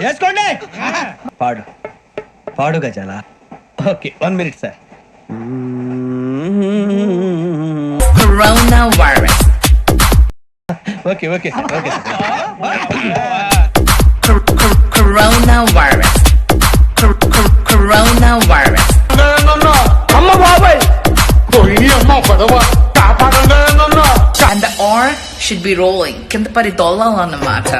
చేసుకోండి. పాడు పాడు గజాల. Okay 1 minute sir. Coronavirus. Okay okay sir okay sir. Coronavirus. Coronavirus. అమ్మ బాబాయ్ పోయి అమ్మ పదవ కాపాడండి. And the R should be rolling. కింద పడి దొల్లాలన్నమాట.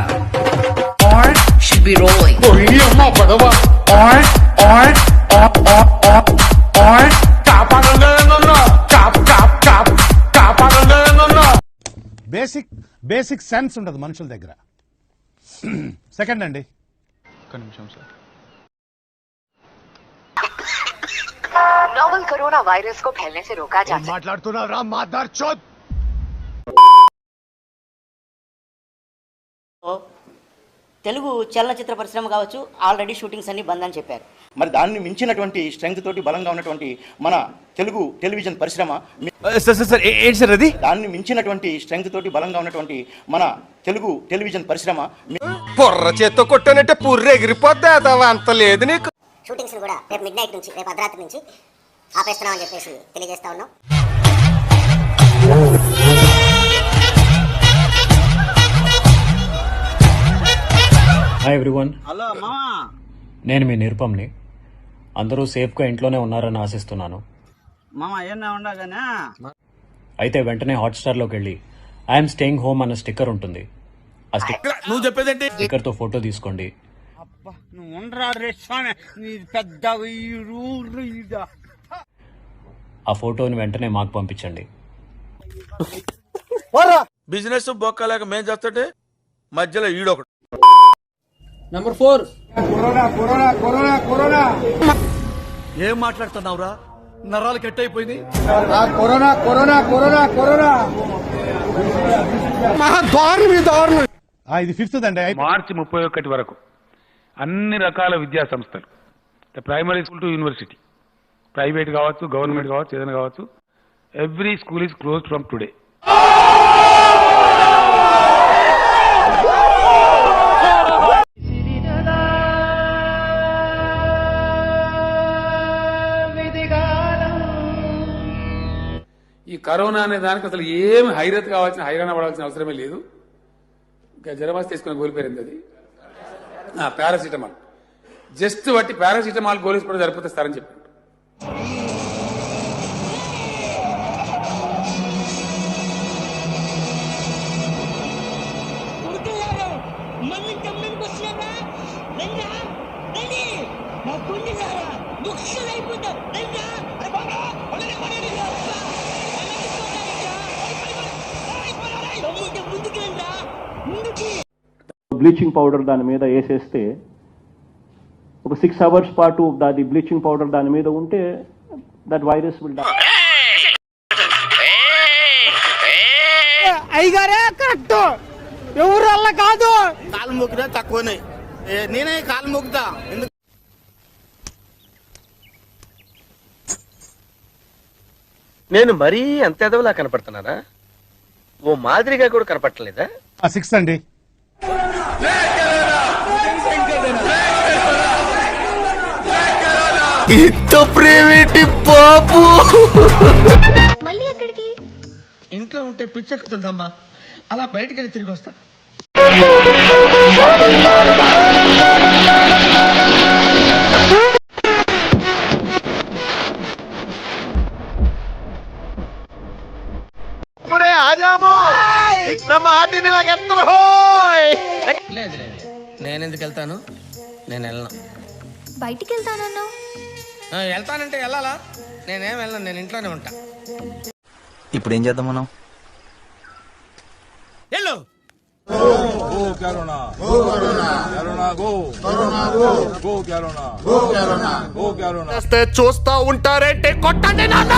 R should be rolling. పోయి అమ్మ పదవ R కాపాడండి. కాపాడండి. బేసిక్ సెన్స్ ఉండదు మనుషుల దగ్గర. సెకండ్ అండి. ఒక్క నిమిషం సార్. नोवल कोरोना वायरस को फैलने से रोका जा सकता है। మాట్లాడుతున్నారా మాదర్ చోద్? తెలుగు చలనచిత్ర పరిశ్రమ కావచ్చు ఆల్రెడీ షూటింగ్స్ అన్ని బంద్ అని చెప్పారు. మరి దాన్ని మించినటువంటి స్ట్రెంగ్త్ తోటి బలంగా ఉన్నటువంటి మన తెలుగు టెలివిజన్ పరిశ్రమ ఏంటి సార్ అది? దాన్ని మించినటువంటి స్ట్రెంగ్త్ తోటి బలంగా ఉన్నటువంటి మన తెలుగు టెలివిజన్ పరిశ్రమ పొర్ర చేత్తో కొట్టానంటే పుర్రె ఎగిరిపోద్దా అంత లేదు నీకు. షూటింగ్స్ కూడా రేపు మిడ్ నైట్ నుంచి రేపు అర్ధరాత్రి నుంచి ఆపేస్తున్నామని చెప్పేసి తెలియజేస్తా ఉన్నాం. Hi everyone. నేను మీ నిరుపంని. అందరూ సేఫ్గా ఇంట్లోనే ఉన్నారని ఆశిస్తున్నాను. అయితే వెంటనే హాట్స్టార్లోకి వెళ్ళి ఐఎమ్ స్టేయింగ్ హోమ్ అన్న స్టిక్కర్ ఉంటుంది. ఆ స్టిక్కర్తో ఫోటో తీసుకోండి. ఆ ఫోటోని వెంటనే మాకు పంపించండి. బిజినెస్ బొక్కలేక మేం చేస్తుంటే మధ్యలో ఈడొకటి. నంబర్ 4 ఏం మాట్లాడుతున్నావురా? నరాలు కట్ అయిపోయింది. ఇది ఫిఫ్త్ అండి. మార్చి 31 వరకు అన్ని రకాల విద్యా సంస్థలు, primary school to university, private కావచ్చు, గవర్నమెంట్ కావచ్చు, ఏదైనా కావచ్చు, every school is closed from today. ఈ కరోనా అనే దానికి అసలు ఏమి హైరత్ కావాల్సిన హైరాణ పడాల్సిన అవసరమే లేదు. ఇంకా జ్వరమాసి తీసుకుని గోలిపోయింది అది పారాసిటమాల్. జస్ట్ బట్టి పారాసిటమాల్ గోలేసుకోవడం సరిపోతే సారని చెప్పారు. బ్లీచింగ్ పౌడర్ దాని మీద వేసేస్తే ఒక 6 hours పాటు దాని బ్లీచింగ్ పౌడర్ దాని మీద ఉంటే దట్ వైరస్ విల్ డై. అయ్యగారే కరెక్ట్, ఎవరు అల్ల కాదు. కాలు మొక్కినా తక్కువనే, నేనే కాలు మొక్కుతా. నేను మరీ అంత ఎదవలా కనపడుతున్నానా? ఓ మాదిరిగా కూడా కనపడలేదా? 6 అండి. ఇంత ప్రేమేటి పాపు. మళ్ళీ ఎక్కడికి? ఇంట్లో ఉంటే పిచ్చెక్కుతుందమ్మా, అలా బయటికి వెళ్ళి తిరిగి వస్తా. లేదు నేనెందుకు వెళ్తాను? నేను వెళ్ళను. బయటికి వెళ్తానన్నావు. వెళ్తానంటే వెళ్ళాలా? నేనేం వెళ్ళను, నేను ఇంట్లోనే ఉంటా. ఇప్పుడు ఏం చేద్దాం మనం? చూస్తా ఉంటారంటే కొట్టండి నాన్న.